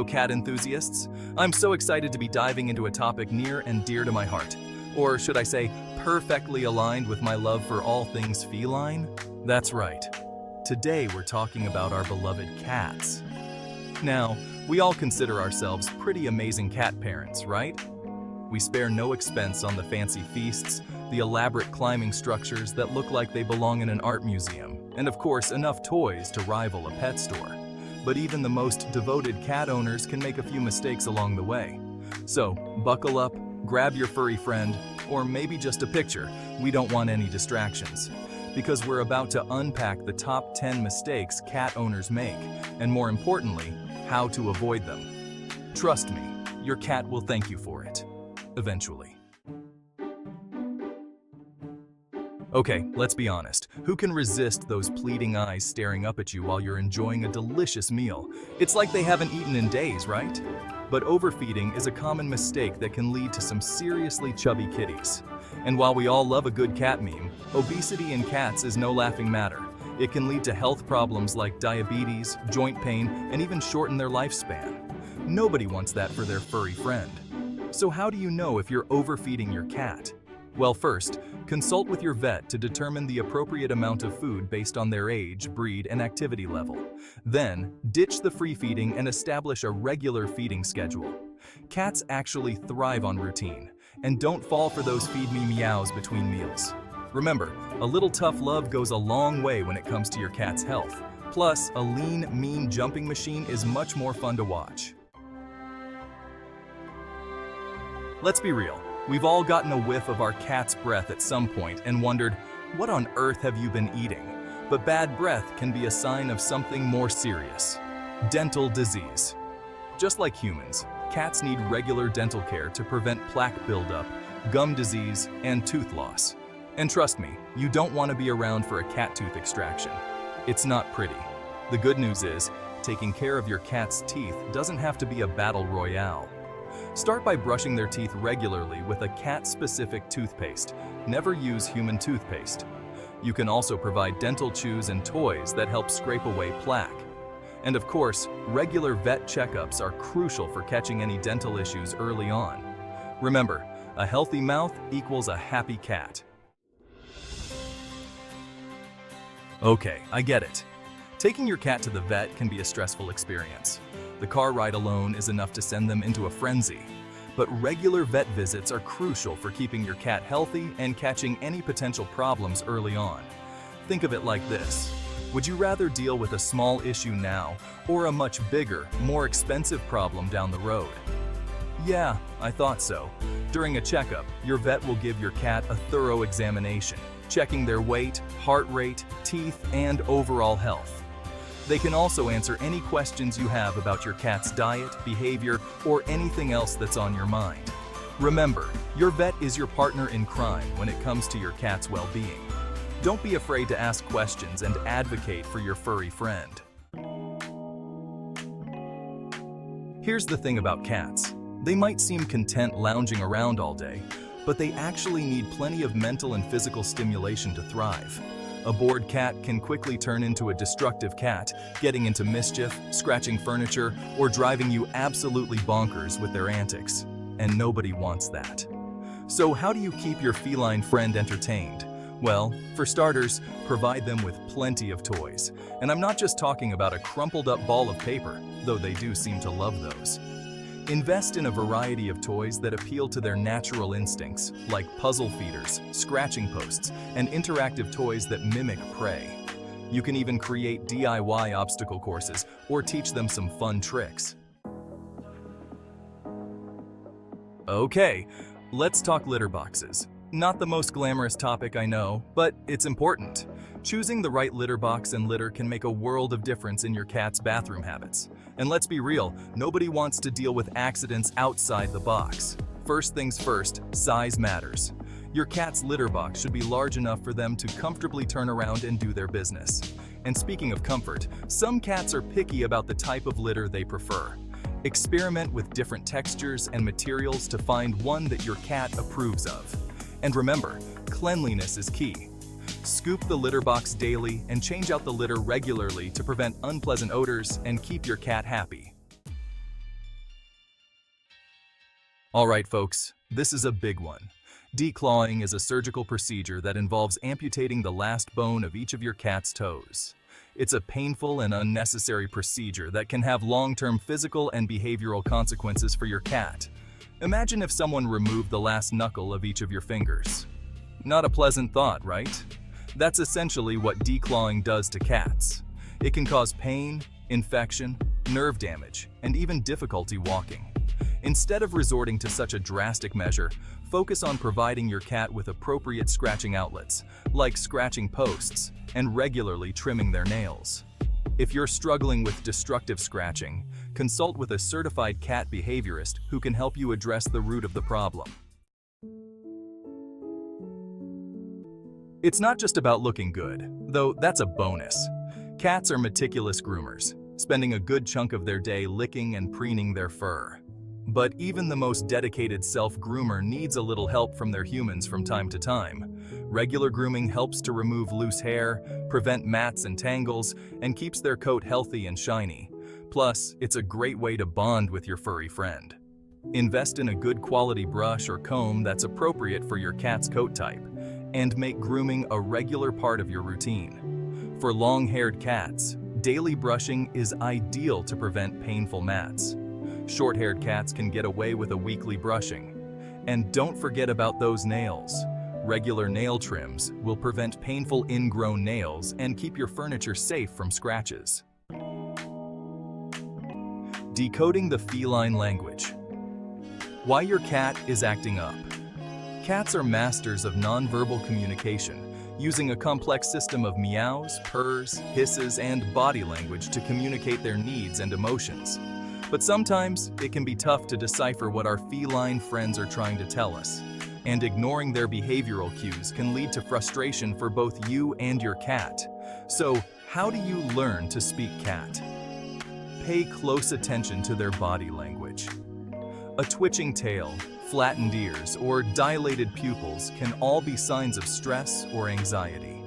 Cat enthusiasts. I'm so excited to be diving into a topic near and dear to my heart. Or should I say, perfectly aligned with my love for all things feline? That's right. Today we're talking about our beloved cats. Now, we all consider ourselves pretty amazing cat parents, right? We spare no expense on the fancy feasts, the elaborate climbing structures that look like they belong in an art museum, and of course enough toys to rival a pet store. But even the most devoted cat owners can make a few mistakes along the way. So, buckle up, grab your furry friend, or maybe just a picture. We don't want any distractions. Because we're about to unpack the top 10 mistakes cat owners make, and more importantly, how to avoid them. Trust me, your cat will thank you for it. Eventually. Okay, let's be honest. Who can resist those pleading eyes staring up at you while you're enjoying a delicious meal? It's like they haven't eaten in days, right? But overfeeding is a common mistake that can lead to some seriously chubby kitties. And while we all love a good cat meme, obesity in cats is no laughing matter. It can lead to health problems like diabetes, joint pain, and even shorten their lifespan. Nobody wants that for their furry friend. So how do you know if you're overfeeding your cat? Well, first, consult with your vet to determine the appropriate amount of food based on their age, breed, and activity level. Then, ditch the free feeding and establish a regular feeding schedule. Cats actually thrive on routine, and don't fall for those feed me meows between meals. Remember, a little tough love goes a long way when it comes to your cat's health. Plus, a lean, mean jumping machine is much more fun to watch. Let's be real. We've all gotten a whiff of our cat's breath at some point and wondered, what on earth have you been eating? But bad breath can be a sign of something more serious. Dental disease. Just like humans, cats need regular dental care to prevent plaque buildup, gum disease, and tooth loss. And trust me, you don't want to be around for a cat tooth extraction. It's not pretty. The good news is, taking care of your cat's teeth doesn't have to be a battle royale. Start by brushing their teeth regularly with a cat-specific toothpaste. Never use human toothpaste. You can also provide dental chews and toys that help scrape away plaque. And of course, regular vet checkups are crucial for catching any dental issues early on. Remember, a healthy mouth equals a happy cat. Okay, I get it. Taking your cat to the vet can be a stressful experience. The car ride alone is enough to send them into a frenzy. But regular vet visits are crucial for keeping your cat healthy and catching any potential problems early on. Think of it like this. Would you rather deal with a small issue now or a much bigger, more expensive problem down the road? Yeah, I thought so. During a checkup, your vet will give your cat a thorough examination, checking their weight, heart rate, teeth, and overall health. They can also answer any questions you have about your cat's diet, behavior, or anything else that's on your mind. Remember, your vet is your partner in crime when it comes to your cat's well-being. Don't be afraid to ask questions and advocate for your furry friend. Here's the thing about cats. They might seem content lounging around all day, but they actually need plenty of mental and physical stimulation to thrive. A bored cat can quickly turn into a destructive cat, getting into mischief, scratching furniture, or driving you absolutely bonkers with their antics. And nobody wants that. So how do you keep your feline friend entertained? Well, for starters, provide them with plenty of toys. And I'm not just talking about a crumpled up ball of paper, though they do seem to love those. Invest in a variety of toys that appeal to their natural instincts, like puzzle feeders, scratching posts, and interactive toys that mimic prey. You can even create DIY obstacle courses or teach them some fun tricks. Okay, let's talk litter boxes. Not the most glamorous topic, I know, but it's important. Choosing the right litter box and litter can make a world of difference in your cat's bathroom habits. And let's be real, nobody wants to deal with accidents outside the box. First things first, size matters. Your cat's litter box should be large enough for them to comfortably turn around and do their business. And speaking of comfort, some cats are picky about the type of litter they prefer. Experiment with different textures and materials to find one that your cat approves of. And remember, cleanliness is key. Scoop the litter box daily and change out the litter regularly to prevent unpleasant odors and keep your cat happy. All right, folks, this is a big one. Declawing is a surgical procedure that involves amputating the last bone of each of your cat's toes. It's a painful and unnecessary procedure that can have long-term physical and behavioral consequences for your cat. Imagine if someone removed the last knuckle of each of your fingers. Not a pleasant thought, right? That's essentially what declawing does to cats. It can cause pain, infection, nerve damage, and even difficulty walking. Instead of resorting to such a drastic measure, focus on providing your cat with appropriate scratching outlets, like scratching posts, and regularly trimming their nails. If you're struggling with destructive scratching, consult with a certified cat behaviorist who can help you address the root of the problem. It's not just about looking good, though that's a bonus. Cats are meticulous groomers, spending a good chunk of their day licking and preening their fur. But even the most dedicated self-groomer needs a little help from their humans from time to time. Regular grooming helps to remove loose hair, prevent mats and tangles, and keeps their coat healthy and shiny. Plus, it's a great way to bond with your furry friend. Invest in a good quality brush or comb that's appropriate for your cat's coat type, and make grooming a regular part of your routine. For long-haired cats, daily brushing is ideal to prevent painful mats. Short-haired cats can get away with a weekly brushing. And don't forget about those nails. Regular nail trims will prevent painful ingrown nails and keep your furniture safe from scratches. Decoding the feline language. Why your cat is acting up. Cats are masters of nonverbal communication, using a complex system of meows, purrs, hisses, and body language to communicate their needs and emotions. But sometimes it can be tough to decipher what our feline friends are trying to tell us, and ignoring their behavioral cues can lead to frustration for both you and your cat. So, how do you learn to speak cat? Pay close attention to their body language. A twitching tail, flattened ears, or dilated pupils can all be signs of stress or anxiety.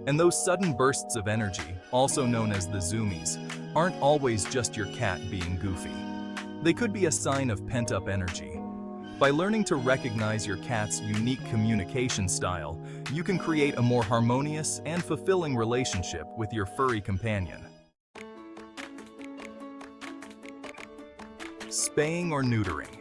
And those sudden bursts of energy, also known as the zoomies, aren't always just your cat being goofy. They could be a sign of pent-up energy. By learning to recognize your cat's unique communication style, you can create a more harmonious and fulfilling relationship with your furry companion. Spaying or neutering.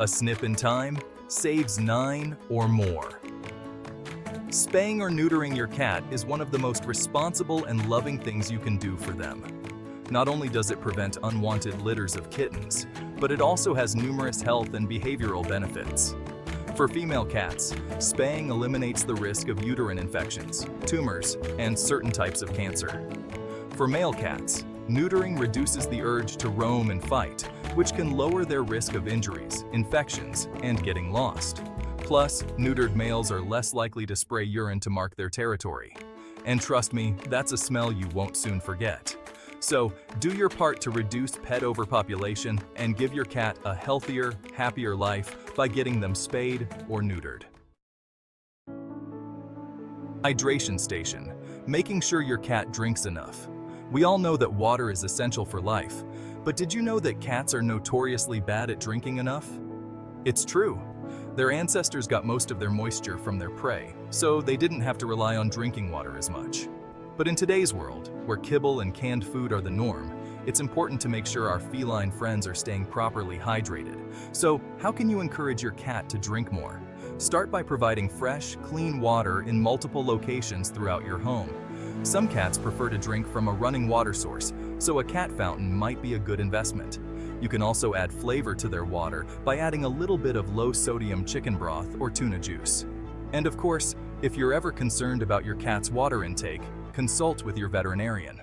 A snip in time saves 9 or more. Spaying or neutering your cat is one of the most responsible and loving things you can do for them. Not only does it prevent unwanted litters of kittens, but it also has numerous health and behavioral benefits. For female cats, spaying eliminates the risk of uterine infections, tumors, and certain types of cancer. For male cats, neutering reduces the urge to roam and fight, which can lower their risk of injuries, infections, and getting lost. Plus, neutered males are less likely to spray urine to mark their territory. And trust me, that's a smell you won't soon forget. So, do your part to reduce pet overpopulation and give your cat a healthier, happier life by getting them spayed or neutered. Hydration station. Making sure your cat drinks enough. We all know that water is essential for life, but did you know that cats are notoriously bad at drinking enough? It's true. Their ancestors got most of their moisture from their prey, so they didn't have to rely on drinking water as much. But in today's world, where kibble and canned food are the norm, it's important to make sure our feline friends are staying properly hydrated. So, how can you encourage your cat to drink more? Start by providing fresh, clean water in multiple locations throughout your home. Some cats prefer to drink from a running water source, so a cat fountain might be a good investment. You can also add flavor to their water by adding a little bit of low-sodium chicken broth or tuna juice. And of course, if you're ever concerned about your cat's water intake, consult with your veterinarian.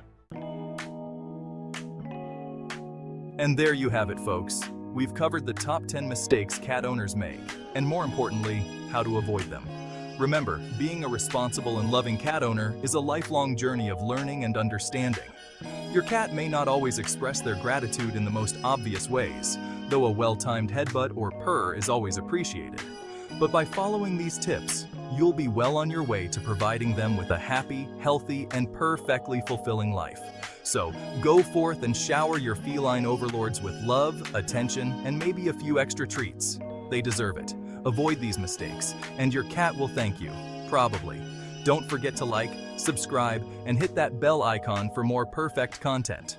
And there you have it, folks. We've covered the top 10 mistakes cat owners make, and more importantly, how to avoid them. Remember, being a responsible and loving cat owner is a lifelong journey of learning and understanding. Your cat may not always express their gratitude in the most obvious ways, though a well-timed headbutt or purr is always appreciated. But by following these tips, you'll be well on your way to providing them with a happy, healthy, and perfectly fulfilling life. So, go forth and shower your feline overlords with love, attention, and maybe a few extra treats. They deserve it. Avoid these mistakes, and your cat will thank you, probably. Don't forget to like, subscribe, and hit that bell icon for more perfect content.